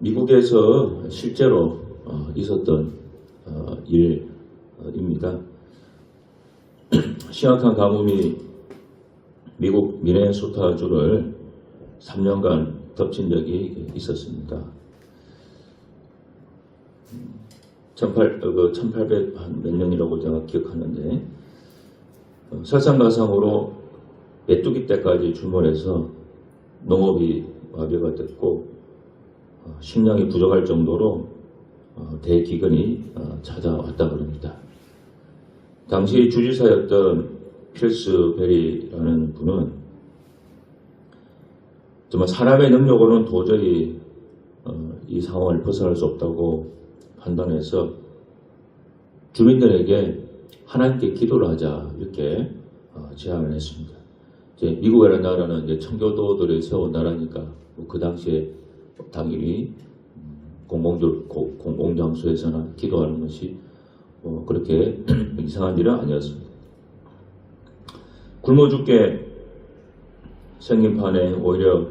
미국에서 실제로 있었던 일입니다. 심각한 가뭄이 미국 미네소타주를 3년간 덮친 적이 있었습니다. 1800 몇 년이라고 제가 기억하는데 설상가상으로 메뚜기 때까지 출몰해서 농업이 마비가 됐고 식량이 부족할 정도로 대기근이 찾아왔다 그럽니다. 당시 주지사였던 필스베리라는 분은 정말 사람의 능력으로는 도저히 이 상황을 벗어날 수 없다고 판단해서 주민들에게 하나님께 기도를 하자 이렇게 제안을 했습니다. 이제 미국이라는 나라는 이제 청교도들이 세운 나라니까 그 당시에 당연히 공공장소에서나 기도하는 것이 그렇게 이상한 일은 아니었습니다. 굶어 죽게 생긴 판에 오히려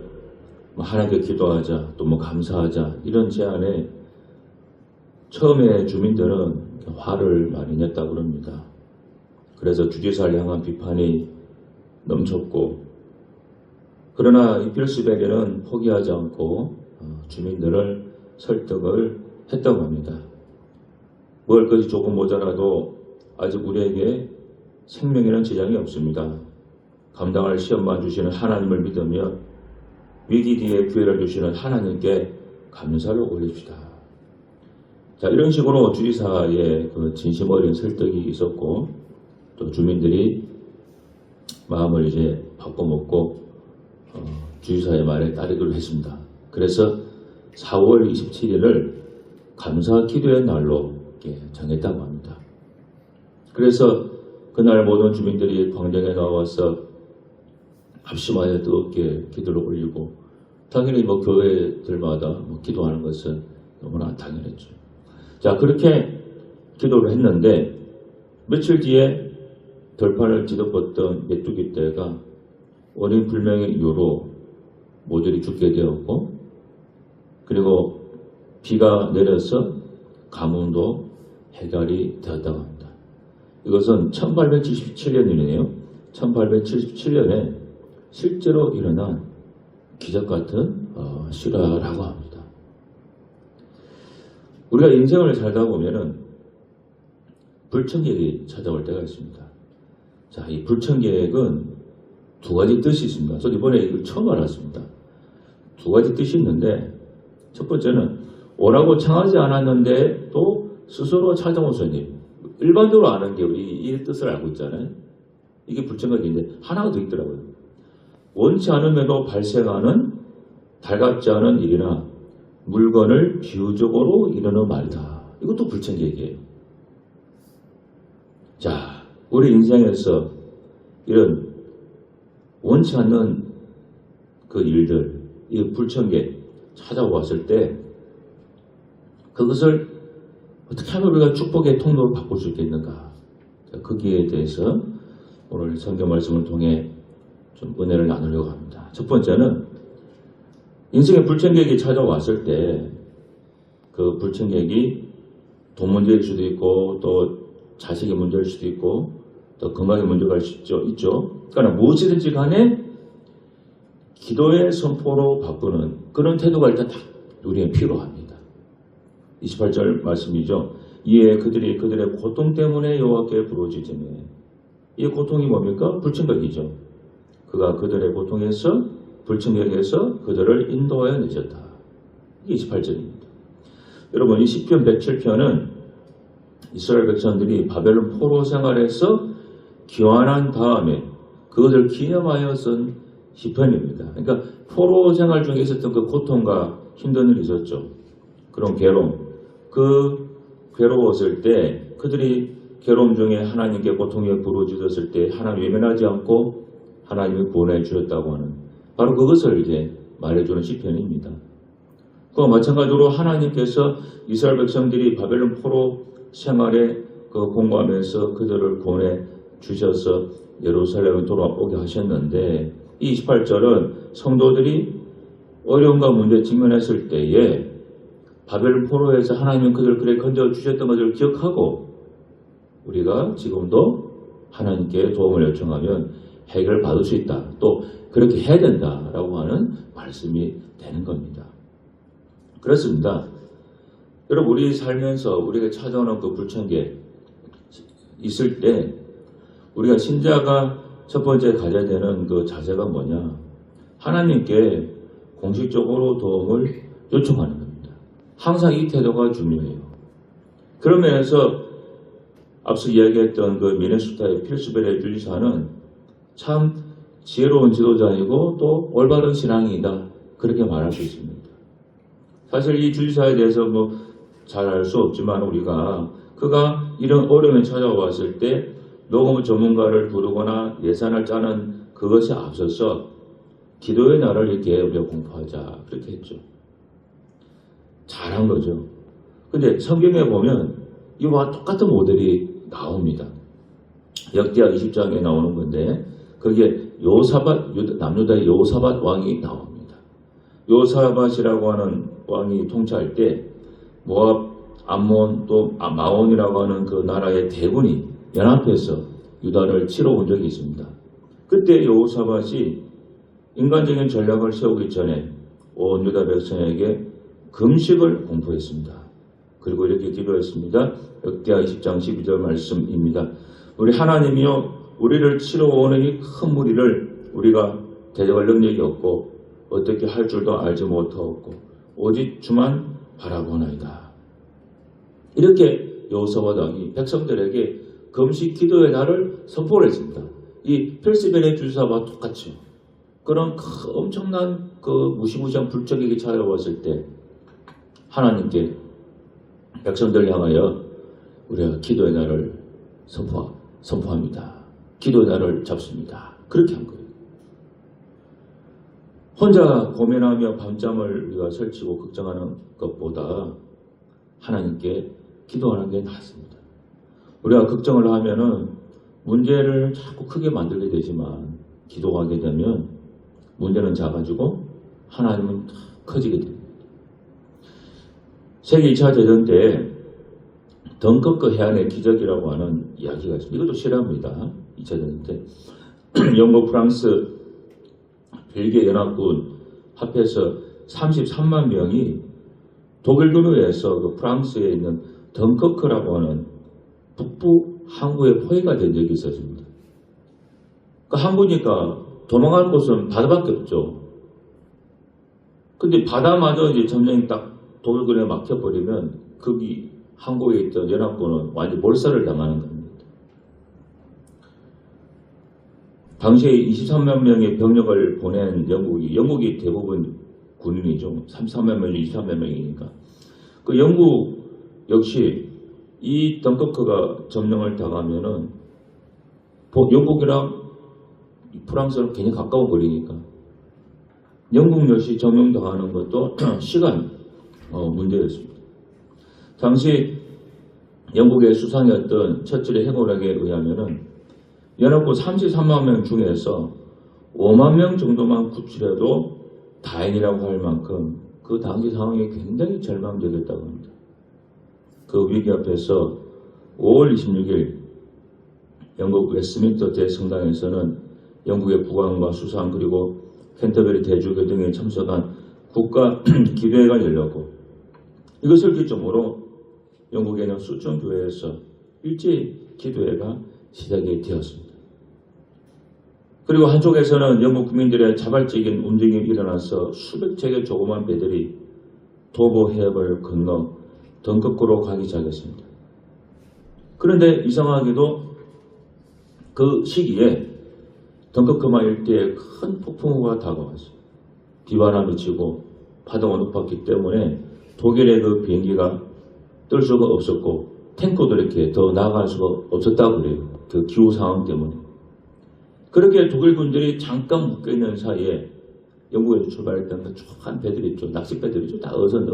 하나님께 기도하자 또 감사하자 이런 제안에 처음에 주민들은 화를 많이 냈다고 그럽니다. 그래서 주지사를 향한 비판이 넘쳤고 그러나 이 필스베리는 포기하지 않고 주민들을 설득을 했다고 합니다. 먹을 것이 조금 모자라도 아직 우리에게 생명에는 지장이 없습니다. 감당할 시험만 주시는 하나님을 믿으며 위기 뒤에 기회를 주시는 하나님께 감사를 올립시다. 자, 이런 식으로 주지사의 그 진심 어린 설득이 있었고 또 주민들이 마음을 이제 바꿔먹고 주지사의 말에 따르기로 했습니다. 그래서 4월 27일을 감사 기도의 날로 정했다고 합니다. 그래서 그날 모든 주민들이 광장에 나와서 합심하여 뜨겁게 기도를 올리고 당연히 교회들마다 기도하는 것은 너무나 당연했죠. 자, 그렇게 기도를 했는데 며칠 뒤에 덜판을 뒤덮었던 메뚜기 떼가 원인 불명의 이유로 모조리 죽게 되었고 그리고 비가 내려서 가뭄도 해결이 되었다고 합니다. 이것은 1877년이네요. 1877년에 실제로 일어난 기적 같은 실화라고 합니다. 우리가 인생을 살다 보면은 불청객이 찾아올 때가 있습니다. 자, 이 불청객은 두 가지 뜻이 있습니다. 저도 이번에 이걸 처음 알았습니다. 두 가지 뜻이 있는데 첫 번째는 오라고 청하지 않았는데 또 스스로 찾아온 손님. 일반적으로 아는 게 우리 이 뜻을 알고 있잖아요. 이게 불청객인데 하나가 더 있더라고요. 원치 않음에도 발생하는 달갑지 않은 일이나 물건을 비유적으로 이르는 말이다. 이것도 불청객이에요. 자, 우리 인생에서 이런 원치 않는 그 일들, 이 불청객 찾아왔을 때 그것을 어떻게 하면 우리가 축복의 통로로 바꿀 수 있겠는가? 거기에 대해서 오늘 성경 말씀을 통해 좀 은혜를 나누려고 합니다. 첫 번째는 인생의 불청객이 찾아왔을 때 그 불청객이 돈 문제일 수도 있고 또 자식의 문제일 수도 있고 또 건강의 문제가 있죠. 그러나 무엇이든지 간에 기도의 선포로 바꾸는 그런 태도가 일단 다 우리에게 필요합니다. 28절 말씀이죠. 이에 그들이 그들의 고통 때문에 여호와께 부르짖으며 이 고통이 뭡니까? 불청객이죠. 그가 그들의 고통에서 불청객에서 그들을 인도하여 내셨다. 이게 28절입니다. 여러분 이 시편 107편은 이스라엘 백성들이 바벨론 포로 생활에서 귀환한 다음에 그것을 기념하여 쓴 시편입니다. 그러니까 포로 생활 중에 있었던 그 고통과 힘든 일이 있었죠. 그런 괴로움. 그 괴로웠을 때 그들이 괴로움 중에 하나님께 고통에 부르짖었을 때 하나님 외면하지 않고 하나님이 구원해 주셨다고 하는 바로 그것을 이제 말해주는 시편입니다. 그와 마찬가지로 하나님께서 이스라엘 백성들이 바벨론 포로 생활에 공부하면서 그들을 구원해 주셔서 예루살렘에 돌아오게 하셨는데 이 28절은 성도들이 어려움과 문제에 직면했을 때에 바벨 포로에서 하나님은 그들을 그래 건져주셨던 것을 기억하고 우리가 지금도 하나님께 도움을 요청하면 해결받을 수 있다. 또 그렇게 해야 된다라고 하는 말씀이 되는 겁니다. 그렇습니다. 여러분 우리 살면서 우리가 찾아오는 그 불청객 있을 때 우리가 신자가 첫 번째 가져야 되는 그 자세가 뭐냐? 하나님께 공식적으로 도움을 요청하는 겁니다. 항상 이 태도가 중요해요. 그런 면에서 앞서 이야기했던 그 미네소타의 필스베리 주지사는 참 지혜로운 지도자이고 또 올바른 신앙이다. 그렇게 말할 수 있습니다. 사실 이 주지사에 대해서 뭐 잘 알 수 없지만 우리가 그가 이런 어려움에 찾아왔을 때 녹음 전문가를 부르거나 예산을 짜는 그것에 앞서서 기도의 날을 이렇게 우리가 공부하자 그렇게 했죠. 잘한 거죠. 근데 성경에 보면 이와 똑같은 모델이 나옵니다. 역대하 20장에 나오는 건데 거기에 요사밧 남유다의 요사밧 왕이 나옵니다. 요사밧이라고 하는 왕이 통치할 때 모압, 암몬 또 마온이라고 하는 그 나라의 대군이 연합해서 유다를 치러 온 적이 있습니다. 그때 여호사밧이 인간적인 전략을 세우기 전에 온 유다 백성에게 금식을 공포했습니다. 그리고 이렇게 기도했습니다. 역대하 20장 12절 말씀입니다. 우리 하나님이여 우리를 치러 오는 이 큰 무리를 우리가 대적할 능력이 없고 어떻게 할 줄도 알지 못하였고 오직 주만 바라보나이다. 이렇게 여호사밧 왕이 백성들에게 금식 기도의 날을 선포를 했습니다. 이 필스베리 주지사와 똑같죠. 그런 엄청난 그 무시무시한 불적에게 찾아왔을 때 하나님께 백성들 향하여 우리가 기도의 날을 선포합니다. 기도의 날을 잡습니다. 그렇게 한 거예요. 혼자 고민하며 밤잠을 우리가 설치고 걱정하는 것보다 하나님께 기도하는 게 낫습니다. 우리가 걱정을 하면은 문제를 자꾸 크게 만들게 되지만 기도하게 되면 문제는 작아지고 하나님은 커지게 됩니다. 세계 2차 대전 때 덩커크 해안의 기적이라고 하는 이야기가 있습니다. 이것도 실화입니다. 2차 대전 때 영국, 프랑스, 벨기에 연합군 합해서 33만 명이 독일군에 의해서 그 프랑스에 있는 덩커크라고 하는 북부 항구에 포위가 된 적이 있었습니다. 그 항구니까 도망갈 곳은 바다밖에 없죠. 근데 바다마저 이제 점령이 딱 독일군에 막혀버리면 거기 항구에 있던 연합군은 완전 몰살을 당하는 겁니다. 당시에 23만 명의 병력을 보낸 영국이 대부분 군인이죠. 33만 명이 23만 명이니까. 그 영국 역시 이 덩커크가 점령을 당하면은 영국이랑 프랑스는 굉장히 가까운 거리니까 영국 역시 점령당하는 것도 시간 문제였습니다. 당시 영국의 수상이었던 처칠의 해고락에 의하면은 연합군 33만 명 중에서 5만 명 정도만 구출해도 다행이라고 할 만큼 그 당시 상황이 굉장히 절망적이었다고 합니다. 그 위기 앞에서 5월 26일 영국 웨스트민스터 대성당에서는 영국의 국왕과 수상 그리고 캔터베리 대주교 등이 참석한 국가 기도회가 열렸고 이것을 기점으로 영국에는 수천 교회에서 일제히 기도회가 시작이 되었습니다. 그리고 한쪽에서는 영국 국민들의 자발적인 움직임이 일어나서 수백 척의 조그만 배들이 도보 해협을 건너 덩커크로 가기 시작했습니다. 그런데 이상하게도 그 시기에 덩커크마 일대에 큰 폭풍우가 다가왔어요. 비바람이 치고 파도가 높았기 때문에 독일의 그 비행기가 뜰 수가 없었고 탱크도 이렇게 더 나아갈 수가 없었다고 그래요. 그 기후 상황 때문에. 그렇게 독일 군들이 잠깐 묶여있는 사이에 영국에서 출발했던 그 촉한 배들 있죠. 낚싯배들이죠. 다 어선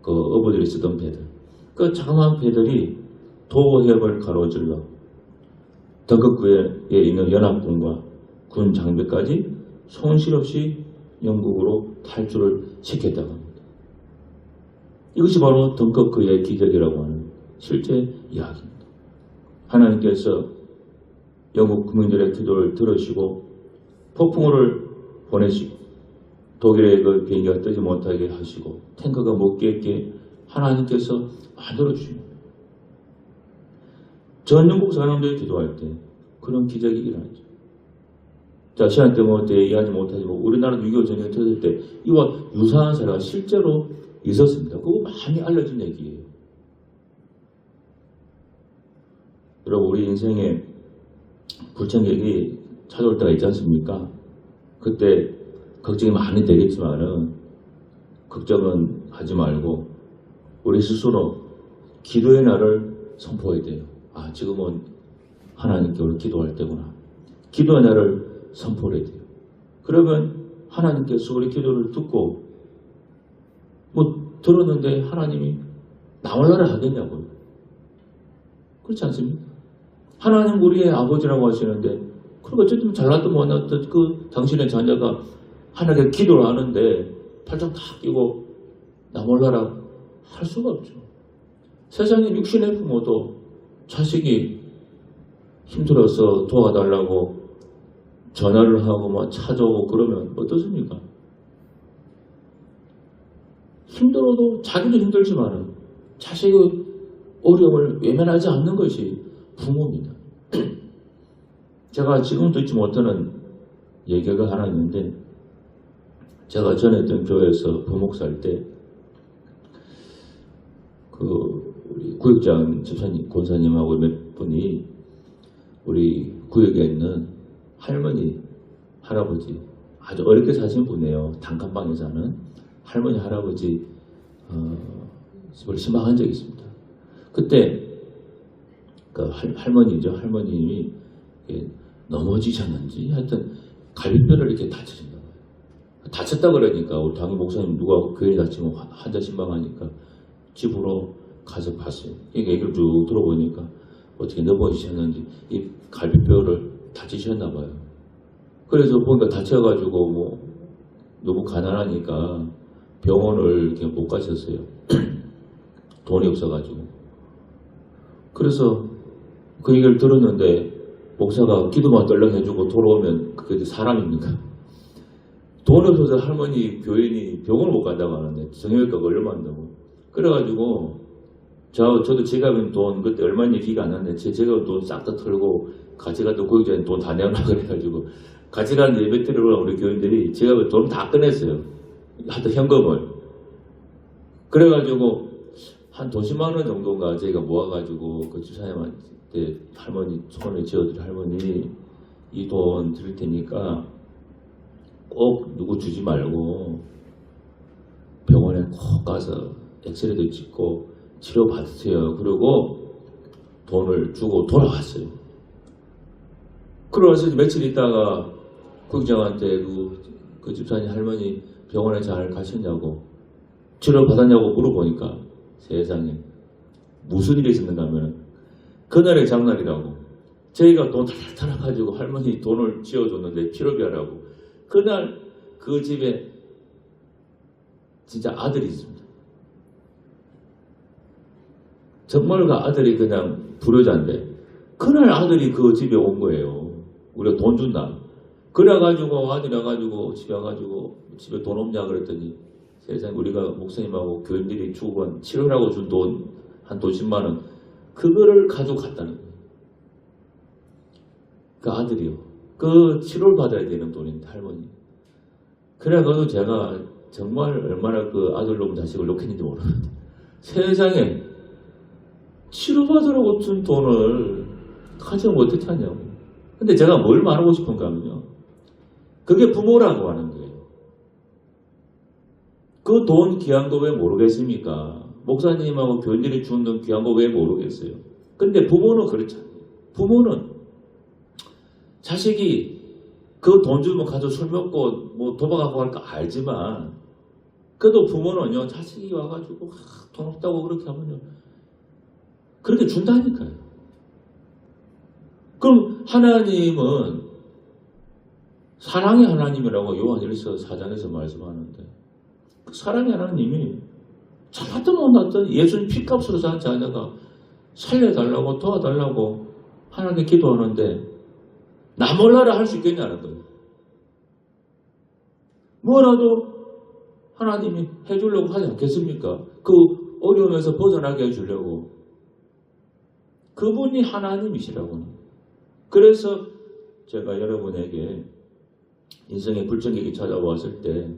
어부들이 쓰던 배들. 그 자그마한 배들이 도보 해협을 가로질러 덩커크에 있는 연합군과 군 장비까지 손실 없이 영국으로 탈출을 시켰다고 합니다. 이것이 바로 덩컨 그의 기적이라고 하는 실제 이야기입니다. 하나님께서 영국 국민들의 기도를 들으시고 폭풍우를 보내시고 독일의 그 비행기가 뜨지 못하게 하시고 탱크가 못 깨게 하나님께서 만들어주십니다. 전 영국 사람들이 기도할 때 그런 기적이 일어나죠. 자, 시간 때문에 이해하지 못하지만 우리나라도 6.25 전쟁이 터질 때 이와 유사한 사례가 실제로 있었습니다. 그거 많이 알려진 얘기예요. 여러분, 우리 인생에 불청객이 찾아올 때가 있지 않습니까? 그때 걱정이 많이 되겠지만은 걱정은 하지 말고 우리 스스로 기도의 날을 선포해야 돼요. 아, 지금은 하나님께 우리 기도할 때구나. 기도의 날을 선포해야 돼요. 그러면 하나님께서 우리 기도를 듣고 들었는데 하나님이 나올라라 하겠냐고요. 그렇지 않습니까? 하나님 우리의 아버지라고 하시는데 그러니까 어쨌든 잘났든 못났든 그 당신의 자녀가 하나님께 기도를 하는데 팔짱 다 끼고 나 몰라라 할 수가 없죠. 세상에 육신의 부모도 자식이 힘들어서 도와달라고 전화를 하고 막 찾아오고 그러면 어떻습니까? 힘들어도 자기도 힘들지만 자식의 어려움을 외면하지 않는 것이 부모입니다. 제가 지금 듣지 못하는 얘기가 하나 있는데 제가 전에 있던 교회에서 부목사 할 때 우리 구역장 집사님, 권사님하고 몇 분이 우리 구역에 있는 할머니, 할아버지 아주 어렵게 사신 분이에요. 단칸방에 사는 할머니, 할아버지 우리 신방한 적이 있습니다. 그때 그 할머니죠. 할머님이 넘어지셨는지 하여튼 갈비뼈를 이렇게 다치신다. 다쳤다 그러니까 우리 당일 목사님 누가 교회 다치면 환자 신방하니까 집으로 가서 봤어요. 이 얘기를 쭉 들어보니까 어떻게 넘어지셨는지 이 갈비뼈를 다치셨나 봐요. 그래서 보니까 다쳐가지고 너무 가난하니까 병원을 이렇게 못 가셨어요. 돈이 없어가지고. 그래서 그 얘기를 들었는데 목사가 기도만 떨렁 해주고 돌아오면 그게 사람입니까? 돈 없어서 할머니 교인이 병원을 못 간다고 하는데 정형외과가 얼마 한다고. 그래가지고 저도 지갑인 돈 그때 얼마인지 기가 안 나는데 제 지갑 돈 싹 다 털고 같이 갔던 고객자님 돈 다 내놔 그래가지고 같이 간 예배드리러 우리 교인들이 지갑에 돈 다 꺼냈어요. 하여튼 현금을. 그래가지고 한 돈 10만 원 정도인가 저희가 모아가지고 그 집사님한테 할머니 손에 쥐어드릴 할머니 이 돈 드릴 테니까 꼭 누구 주지 말고 병원에 꼭 가서 엑스레이도 찍고 치료 받으세요. 그리고 돈을 주고 돌아왔어요. 그러고서 며칠 있다가 국장한테 그 집사님 할머니 병원에 잘 가셨냐고 치료 받았냐고 물어보니까 세상에 무슨 일이 있었는가 하면 그날의 장날이라고 저희가 돈 탈탈 가지고 할머니 돈을 쥐어줬는데 치료비하라고 그날 그 집에 진짜 아들이 있습니다. 정말 그 아들이 그냥 불효자인데 그날 아들이 그 집에 온 거예요. 우리가 돈 준다. 그래가지고 아들이 와가지고 집에 와가지고 집에 돈 없냐 그랬더니 세상에 우리가 목사님하고 교인들이 주고 치료라고 준 돈 한 돈 10만 원 그거를 가지고 갔다는 거예요. 그 아들이요. 그 치료를 받아야 되는 돈인데 할머니. 그래가지고 제가 정말 얼마나 그 아들놈 자식을 놓겠는지 모르는데 세상에 치료받으라고 준 돈을 가지고 어떻게 하냐고. 근데 제가 뭘 말하고 싶은가 하면요. 그게 부모라고 하는 거예요. 그 돈 귀한 거 왜 모르겠습니까? 목사님하고 교인들이 준 돈 귀한 거 왜 모르겠어요? 근데 부모는 그렇잖아요. 부모는 자식이 그 돈 주면 가서 술 먹고 도박하고 할 거 알지만 그래도 부모는요 자식이 와가지고 돈 없다고 그렇게 하면요 그렇게 준다니까요. 그럼 하나님은 사랑의 하나님이라고 요한 1서 4장에서 말씀하는데 그 사랑의 하나님이 잘났든 못났든 예수님 피값으로 산 자녀가 살려달라고 도와달라고 하나님께 기도하는데 나 몰라라 할 수 있겠냐는 거예요. 뭐라도 하나님이 해주려고 하지 않겠습니까? 그 어려움에서 벗어나게 해주려고. 그분이 하나님이시라고. 그래서 제가 여러분에게 인생의 불정객이 찾아왔을 때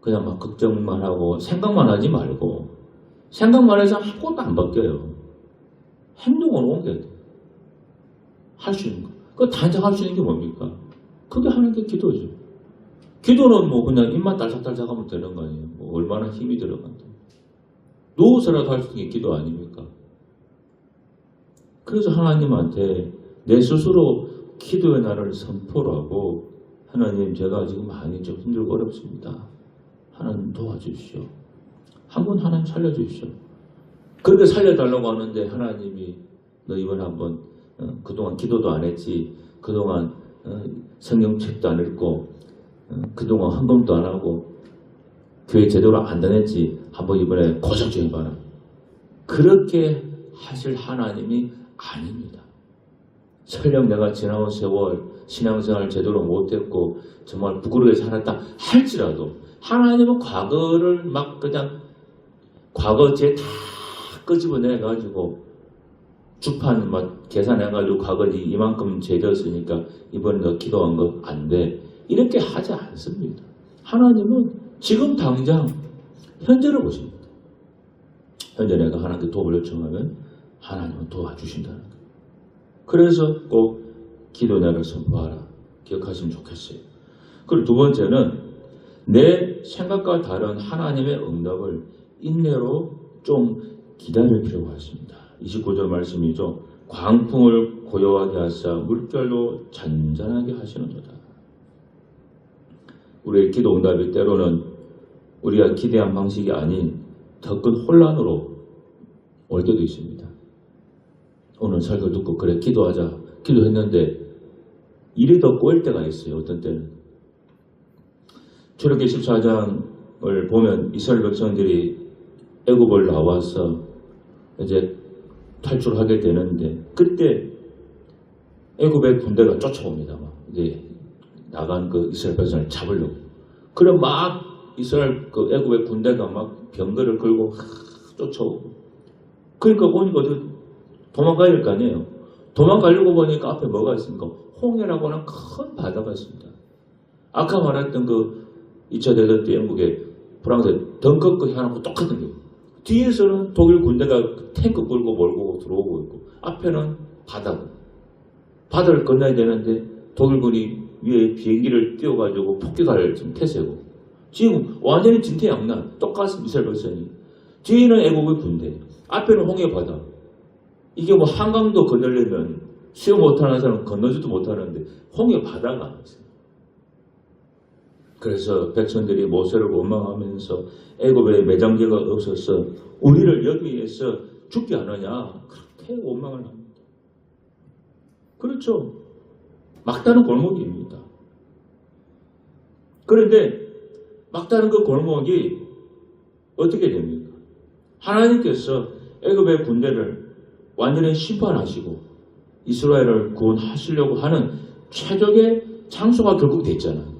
그냥 막 걱정만 하고 생각만 하지 말고 생각만 해서 아무것도 안 바뀌어요. 행동으로 옮겨야 돼요. 할 수 있는 거. 그 단정 할 수 있는 게 뭡니까? 그게 하나님께 기도죠. 기도는 뭐 그냥 입만 딸짝딸짝 하면 되는 거 아니에요. 뭐 얼마나 힘이 들어간다. 누워서라도 할 수 있는 게 기도 아닙니까? 그래서 하나님한테 내 스스로 기도의 날을 선포를 하고 하나님 제가 지금 많이 좀 힘들고 어렵습니다. 하나님 도와주십시오. 한번 하나님 살려주십시오. 그렇게 살려달라고 하는데 하나님이 너 이번에 한번 그동안 기도도 안 했지. 그동안 성경책도 안 읽고 그동안 헌금도 안 하고 교회 제대로 안 다녔지. 한번 이번에 고생 좀 해봐라. 그렇게 하실 하나님이 아닙니다. 설령 내가 지나온 세월 신앙생활 제대로 못했고 정말 부끄러게 살았다 할지라도 하나님은 과거를 막 그냥 과거죄 다 끄집어내가지고 주판 막 계산해가지고 과거 이만큼 죄졌으니까 이번에 너 기도한 거 안 돼. 이렇게 하지 않습니다. 하나님은 지금 당장 현재를 보십니다. 현재 내가 하나님께 도움을 요청하면 하나님은 도와주신다는 거예요. 그래서 꼭 기도내를 선포하라. 기억하시면 좋겠어요. 그리고 두 번째는 내 생각과 다른 하나님의 응답을 인내로 좀 기다릴 필요가 있습니다. 29절 말씀이죠. 광풍을 고요하게 하사 물결도 잔잔하게 하시는도다. 우리의 기도 응답이 때로는 우리가 기대한 방식이 아닌 더 큰 혼란으로 올 때도 있습니다. 오늘 설교 듣고 그래 기도하자 기도했는데 일이 더 꼬일 때가 있어요. 어떤 때는 출애굽기 14장을 보면 이스라엘 백성들이 애굽을 나와서 이제 탈출하게 되는데 그때 애굽의 군대가 쫓아옵니다. 이제 나간 그 이스라엘 백성을 잡으려고. 그럼 막 이스라엘 그 애굽의 군대가 막 병거를 끌고 쫓아오고. 그러니까 보니까 도망가야 될 거 아니에요. 도망가려고 보니까 앞에 뭐가 있습니까? 홍해라고 하는 큰 바다가 있습니다. 아까 말했던 그 2차 대전 때 영국의 프랑스의 덩커크 해안하고 똑같은 거예요. 뒤에서는 독일 군대가 탱크 끌고 몰고 들어오고 있고 앞에는 바다고. 바다를 건너야 되는데 독일군이 위에 비행기를 띄워가지고 폭격할 지금 태세고 지금 완전히 진퇴양난 똑같은 이스라엘 백성이 뒤에는 애국의 군대 앞에는 홍해 바다. 이게 뭐 한강도 건너려면 수영 못하는 사람은 건너지도 못하는데 홍해 바다가 있어요. 그래서 백성들이 모세를 원망하면서 애굽에 매장제가 없어서 우리를 여기에서 죽게 하느냐 그렇게 원망을 합니다. 그렇죠. 막다른 골목입니다. 그런데 막다른 그 골목이 어떻게 됩니까? 하나님께서 애굽의 군대를 완전히 심판하시고 이스라엘을 구원하시려고 하는 최적의 장소가 결국 됐잖아요.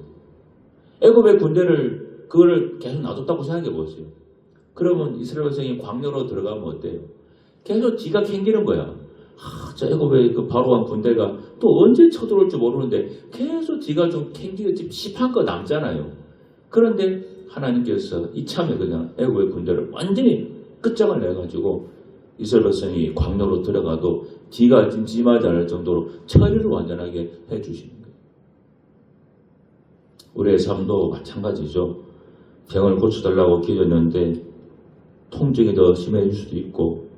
애굽의 군대를 그거를 계속 놔뒀다고 생각해 보세요. 그러면 이스라엘 백성이 광야로 들어가면 어때요? 계속 지가 캥기는 거야. 저 애굽의 그 바로한 군대가 또 언제 쳐들어올지 모르는데 계속 지가 좀 캥기고 씹한 거 남잖아요. 그런데 하나님께서 이참에 그냥 애굽의 군대를 완전히 끝장을 내가지고 이스라엘 백성이 광야로 들어가도 뒤가 찜찜하지 않을 정도로 처리를 완전하게 해주시는 거예요. 우리의 삶도 마찬가지죠. 병을 고쳐달라고 기도했는데 통증이 더 심해질 수도 있고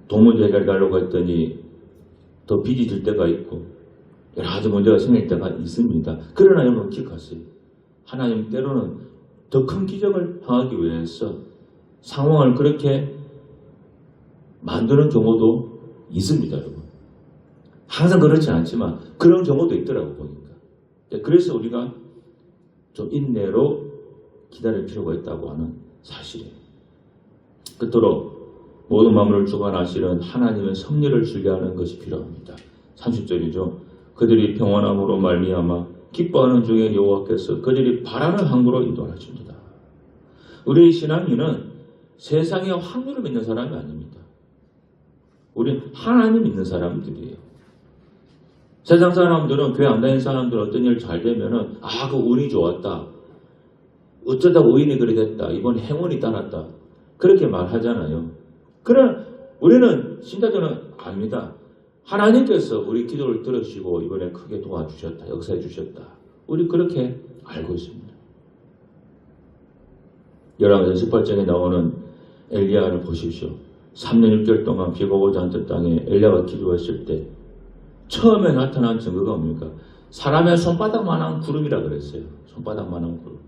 돈 문제 해결하려고 했더니 더 빚이 들 때가 있고 여러 가지 문제가 생길 때가 있습니다. 그러나 여러분 기억하세요. 하나님 때로는 더 큰 기적을 행하기 위해서 상황을 그렇게 만드는 경우도 있습니다. 여러분. 항상 그렇지 않지만 그런 경우도 있더라고 보니까. 그래서 우리가 좀 인내로 기다릴 필요가 있다고 하는 사실이에요. 끝으로 모든 만물을 주관하시는 하나님의 섭리를 순리하는 것이 필요합니다. 30절이죠. 그들이 평안함으로 말미암아 기뻐하는 중에 여호와께서 그들이 바라는 항구로 인도하십니다. 우리의 신앙인은 세상의 확률을 믿는 사람이 아닙니다. 우리는 하나님 믿는 사람들이에요. 세상 사람들은, 교회 안 다니는 사람들은 어떤 일 잘 되면은 그 운이 좋았다, 어쩌다 우인이 그리 됐다, 이번 행운이 따랐다, 그렇게 말하잖아요. 그러나 우리는 신자들은 압니다. 하나님께서 우리 기도를 들으시고 이번에 크게 도와주셨다, 역사해 주셨다, 우리 그렇게 알고 있습니다. 열왕기상 18장에 나오는 엘리야를 보십시오. 3년 6개월 동안 비가 오지 않던 땅에 엘리야가 기도했을 때 처음에 나타난 증거가 뭡니까? 사람의 손바닥만한 구름이라 그랬어요. 손바닥만한 구름.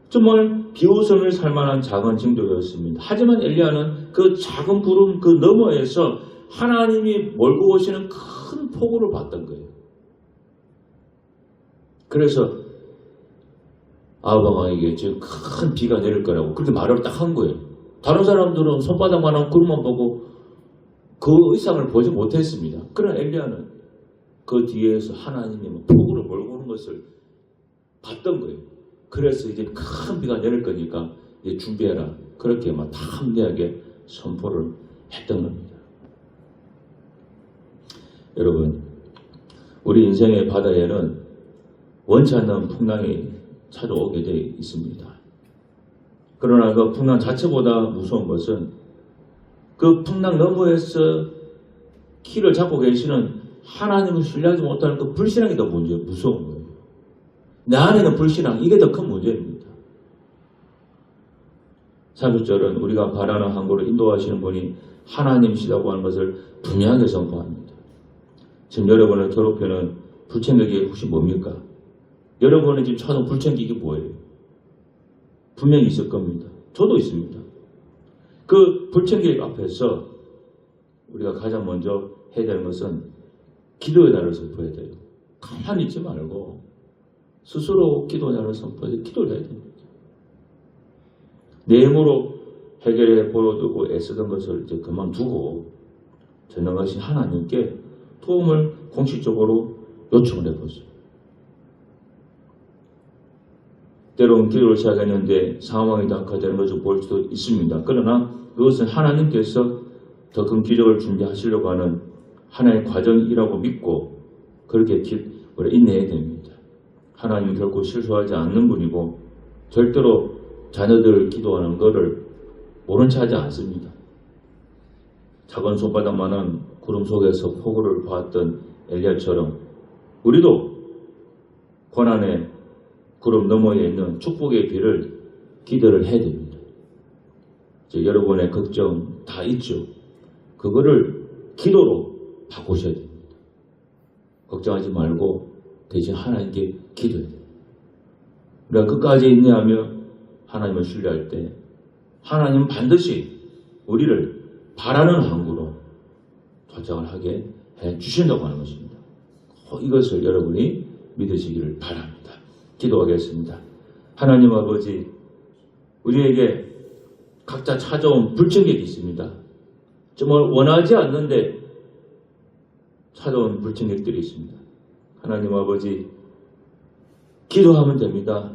정말 비웃음을 살만한 작은 징조였습니다. 하지만 엘리야는 그 작은 구름 그 너머에서 하나님이 몰고 오시는 큰 폭우를 봤던 거예요. 그래서 아합 왕에게 지금 큰 비가 내릴 거라고 그렇게 말을 딱 한 거예요. 다른 사람들은 손바닥만한 구름만 보고 그 의상을 보지 못했습니다. 그러나 엘리야는 그 뒤에서 하나님이 폭우를 몰고 오는 것을 봤던 거예요. 그래서 이제 큰 비가 내릴 거니까 이제 준비해라, 그렇게 막 담대하게 선포를 했던 겁니다. 여러분, 우리 인생의 바다에는 원치 않는 풍랑이 찾아오게 되어 있습니다. 그러나 그 풍랑 자체보다 무서운 것은 그 풍랑 너머에서 키를 잡고 계시는 하나님을 신뢰하지 못하는 그 불신앙이 더 무서운 거예요. 내 안에는 불신앙, 이게 더 큰 문제입니다. 30절은 우리가 바라는 항구로 인도하시는 분이 하나님이시라고 하는 것을 분명하게 선포합니다. 지금 여러분을 괴롭히는 불청객이 혹시 뭡니까? 여러분은 지금 찾은 불청객이 뭐예요? 분명히 있을 겁니다. 저도 있습니다. 그 불청객 앞에서 우리가 가장 먼저 해야 되는 것은 기도의 날을 선포해야 돼요. 가만히 있지 말고 스스로 기도의 날을 선포해서 기도를 해야 됩니다. 내 힘으로 해결해 보려두고 애쓰던 것을 이제 그만두고 전능하신 하나님께 도움을 공식적으로 요청을 해보세요. 때로는 기도를 시작했는데 상황이 더 악화되는 것을 볼 수도 있습니다. 그러나 그것은 하나님께서 더 큰 기적을 준비하시려고 하는 하나의 과정이라고 믿고 그렇게 인내해야 됩니다. 하나님은 결코 실수하지 않는 분이고 절대로 자녀들 기도하는 것을 모른 체 하지 않습니다. 작은 손바닥만한 구름 속에서 폭우를 보았던 엘리야처럼 우리도 고난의 구름 너머에 있는 축복의 비를 기대를 해야 됩니다. 이제 여러분의 걱정 다 있죠. 그거를 기도로 바꾸셔야 됩니다. 걱정하지 말고 대신 하나님께 기도해야 됩니다. 우리가 끝까지 인내하며 하나님을 신뢰할 때 하나님은 반드시 우리를 바라는 항구로 도착을 하게 해주신다고 하는 것입니다. 이것을 여러분이 믿으시기를 바랍니다. 기도하겠습니다. 하나님 아버지, 우리에게 각자 찾아온 불청객이 있습니다. 정말 원하지 않는데 찾아온 불청객들이 있습니다. 하나님 아버지, 기도하면 됩니다.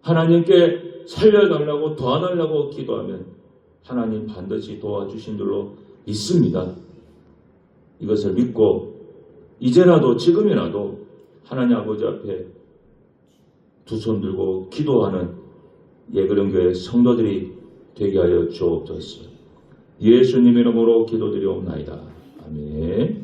하나님께 살려달라고 도와달라고 기도하면 하나님 반드시 도와주신 줄로 믿습니다. 이것을 믿고 이제라도 지금이라도 하나님 아버지 앞에 두 손 들고 기도하는 예그런교회 성도들이 되게 하여 주옵소서. 예수님 이름으로 기도드리옵나이다. 아멘.